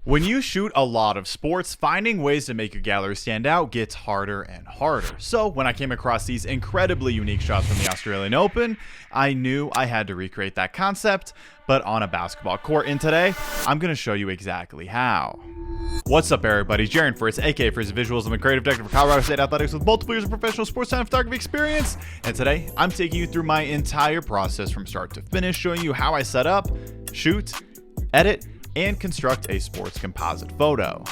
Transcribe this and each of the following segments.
When you shoot a lot of sports, finding ways to make your gallery stand out gets harder and harder. So when I came across these incredibly unique shots from the Australian Open, I knew I had to recreate that concept, but on a basketball court. And today, I'm going to show you exactly how. What's up, everybody? Jaron Fritz, aka FrizzyVisuals. I'm a creative director for Colorado State Athletics with multiple years of professional sports and photography experience. And today, I'm taking you through my entire process from start to finish, showing you how I set up, shoot, edit, and construct a sports composite photo.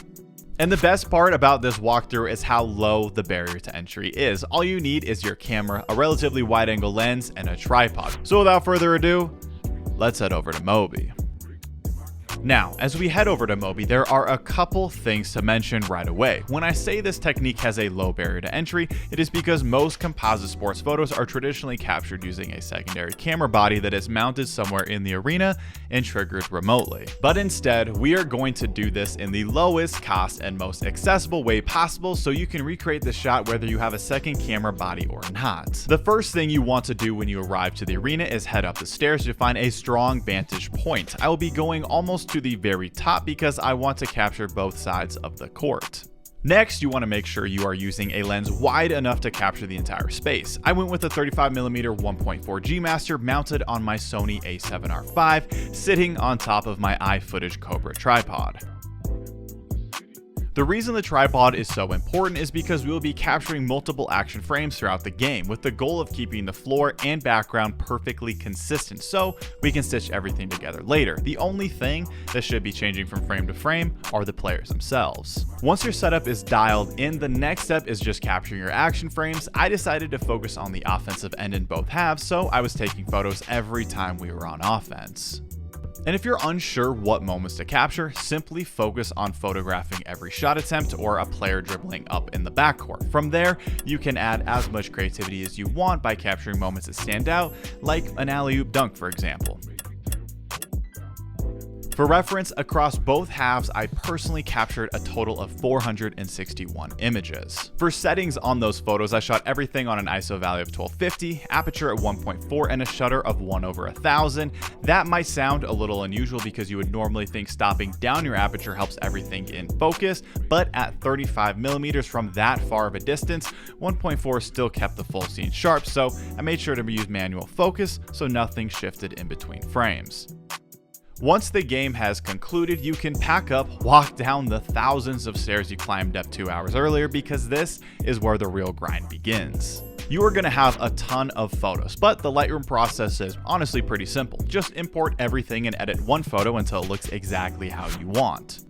And the best part about this walkthrough is how low the barrier to entry is. All you need is your camera, a relatively wide angle lens, and a tripod. So without further ado, let's head over to Mobi. Now, as we head over to Mobi, there are a couple things to mention right away. When I say this technique has a low barrier to entry, it is because most composite sports photos are traditionally captured using a secondary camera body that is mounted somewhere in the arena and triggered remotely. But instead, we are going to do this in the lowest cost and most accessible way possible so you can recreate the shot whether you have a second camera body or not. The first thing you want to do when you arrive to the arena is head up the stairs to find a strong vantage point. I will be going almost to the very top because I want to capture both sides of the court. Next, you want to make sure you are using a lens wide enough to capture the entire space. I went with a 35mm 1.4 G Master mounted on my Sony a7R V, sitting on top of my iFootage Cobra tripod. The reason the tripod is so important is because we will be capturing multiple action frames throughout the game with the goal of keeping the floor and background perfectly consistent so we can stitch everything together later. The only thing that should be changing from frame to frame are the players themselves. Once your setup is dialed in, the next step is just capturing your action frames. I decided to focus on the offensive end in both halves, so I was taking photos every time we were on offense. And if you're unsure what moments to capture, simply focus on photographing every shot attempt or a player dribbling up in the backcourt. From there, you can add as much creativity as you want by capturing moments that stand out, like an alley-oop dunk, for example. For reference, across both halves, I personally captured a total of 461 images. For settings on those photos, I shot everything on an ISO value of 1250, aperture at 1.4, and a shutter of 1/1000. That might sound a little unusual because you would normally think stopping down your aperture helps everything in focus, but at 35mm from that far of a distance, 1.4 still kept the full scene sharp, so I made sure to use manual focus so nothing shifted in between frames. Once the game has concluded, you can pack up, walk down the thousands of stairs you climbed up 2 hours earlier because this is where the real grind begins. You are going to have a ton of photos, but the Lightroom process is honestly pretty simple. Just import everything and edit one photo until it looks exactly how you want.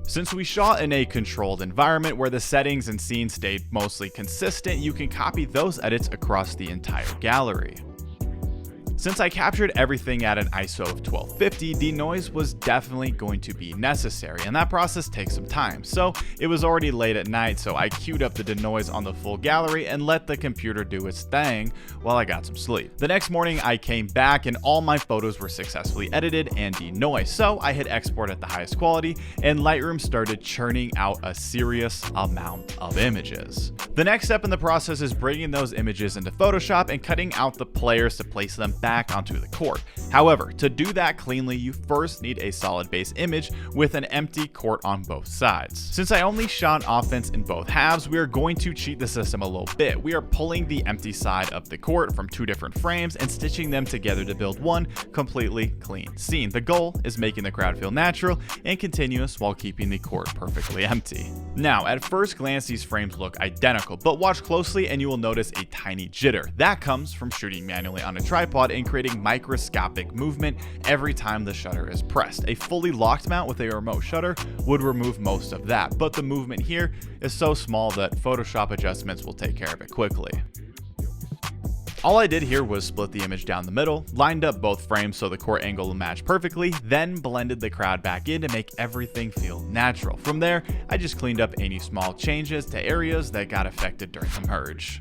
Since we shot in a controlled environment where the settings and scenes stayed mostly consistent, you can copy those edits across the entire gallery. Since I captured everything at an ISO of 1250, denoise was definitely going to be necessary, and that process takes some time. So it was already late at night, so I queued up the denoise on the full gallery and let the computer do its thing while I got some sleep. The next morning I came back and all my photos were successfully edited and denoised, so I hit export at the highest quality and Lightroom started churning out a serious amount of images. The next step in the process is bringing those images into Photoshop and cutting out the players to place them back onto the court. However, to do that cleanly, you first need a solid base image with an empty court on both sides. Since I only shot offense in both halves, we are going to cheat the system a little bit. We are pulling the empty side of the court from two different frames and stitching them together to build one completely clean scene. The goal is making the crowd feel natural and continuous while keeping the court perfectly empty. Now, at first glance, these frames look identical, but watch closely and you will notice a tiny jitter. That comes from shooting manually on a tripod and creating microscopic movement every time the shutter is pressed. A fully locked mount with a remote shutter would remove most of that, but the movement here is so small that Photoshop adjustments will take care of it quickly. All I did here was split the image down the middle, lined up both frames so the court angle will match perfectly, then blended the crowd back in to make everything feel natural. From there, I just cleaned up any small changes to areas that got affected during the merge.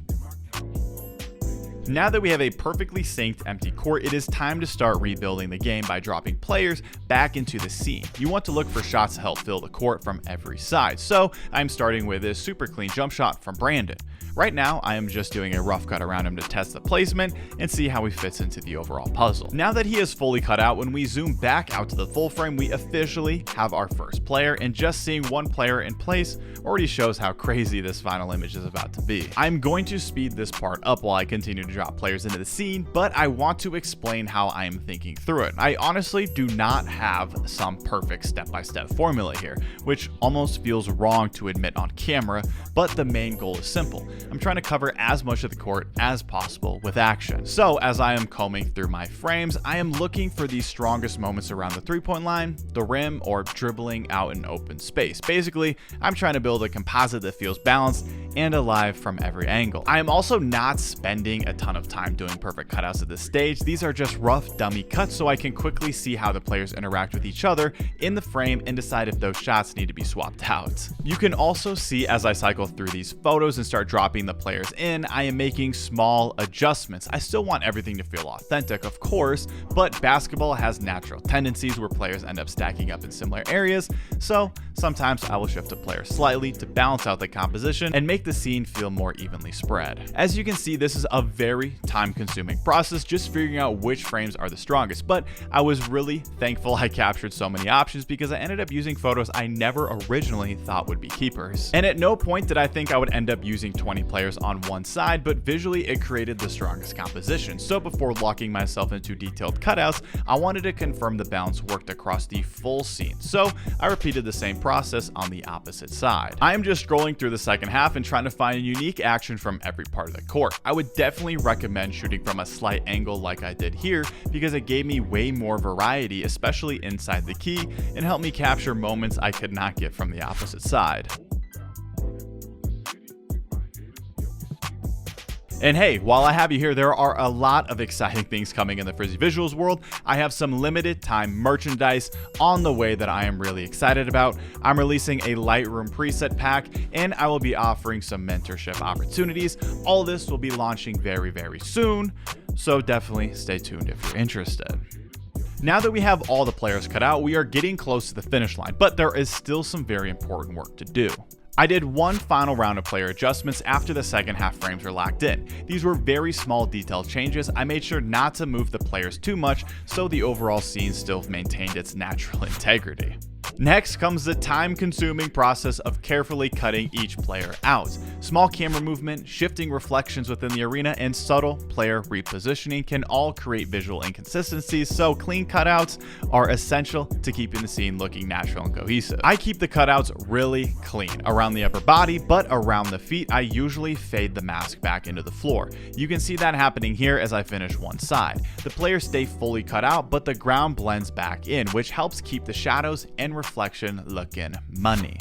Now that we have a perfectly synced empty court, it is time to start rebuilding the game by dropping players back into the scene. You want to look for shots to help fill the court from every side, so I'm starting with this super clean jump shot from Brandon. Right now, I am just doing a rough cut around him to test the placement and see how he fits into the overall puzzle. Now that he is fully cut out, when we zoom back out to the full frame, we officially have our first player, and just seeing one player in place already shows how crazy this final image is about to be. I'm going to speed this part up while I continue to drop players into the scene, but I want to explain how I am thinking through it. I honestly do not have some perfect step-by-step formula here, which almost feels wrong to admit on camera, but the main goal is simple. I'm trying to cover as much of the court as possible with action. So as I am combing through my frames, I am looking for the strongest moments around the three-point line, the rim, or dribbling out in open space. Basically, I'm trying to build a composite that feels balanced and alive from every angle. I am also not spending a ton of time doing perfect cutouts at this stage. These are just rough dummy cuts so I can quickly see how the players interact with each other in the frame and decide if those shots need to be swapped out. You can also see as I cycle through these photos and start dropping the players in, I am making small adjustments. I still want everything to feel authentic, of course, but basketball has natural tendencies where players end up stacking up in similar areas, so sometimes I will shift a player slightly to balance out the composition and make the scene feel more evenly spread. As you can see, this is a very time-consuming process just figuring out which frames are the strongest, but I was really thankful I captured so many options because I ended up using photos I never originally thought would be keepers. And at no point did I think I would end up using 20 players on one side, but visually it created the strongest composition. So before locking myself into detailed cutouts, I wanted to confirm the balance worked across the full scene. So I repeated the same process on the opposite side. I am just scrolling through the second half and trying to find a unique action from every part of the court. I would definitely recommend shooting from a slight angle like I did here because it gave me way more variety, especially inside the key, and helped me capture moments I could not get from the opposite side. And hey, while I have you here, there are a lot of exciting things coming in the FrizzyVisuals world. I have some limited time merchandise on the way that I am really excited about. I'm releasing a Lightroom preset pack, and I will be offering some mentorship opportunities. All this will be launching very, very soon, so definitely stay tuned if you're interested. Now that we have all the players cut out, we are getting close to the finish line, but there is still some very important work to do. I did one final round of player adjustments after the second half frames were locked in. These were very small detail changes. I made sure not to move the players too much so the overall scene still maintained its natural integrity. Next comes the time-consuming process of carefully cutting each player out. Small camera movement, shifting reflections within the arena, and subtle player repositioning can all create visual inconsistencies, so clean cutouts are essential to keeping the scene looking natural and cohesive. I keep the cutouts really clean around the upper body, but around the feet, I usually fade the mask back into the floor. You can see that happening here as I finish one side. The players stay fully cut out, but the ground blends back in, which helps keep the shadows and reflection looking money.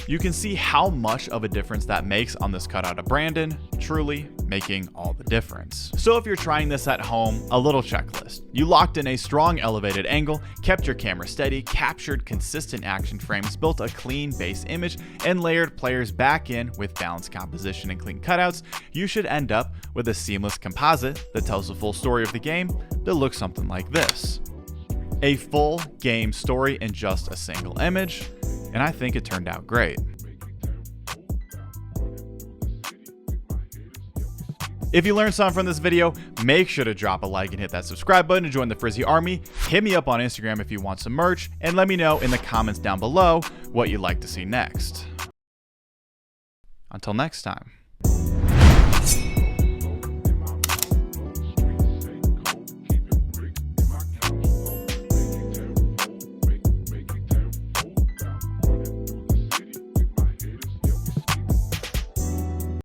You can see how much of a difference that makes on this cutout of Brandon, truly making all the difference. So if you're trying this at home, a little checklist. You locked in a strong elevated angle, kept your camera steady, captured consistent action frames, built a clean base image, and layered players back in with balanced composition and clean cutouts, you should end up with a seamless composite that tells the full story of the game that looks something like this. A full game story in just a single image, and I think it turned out great. If you learned something from this video, make sure to drop a like and hit that subscribe button to join the Frizzy Army. Hit me up on Instagram if you want some merch, and let me know in the comments down below what you'd like to see next. Until next time.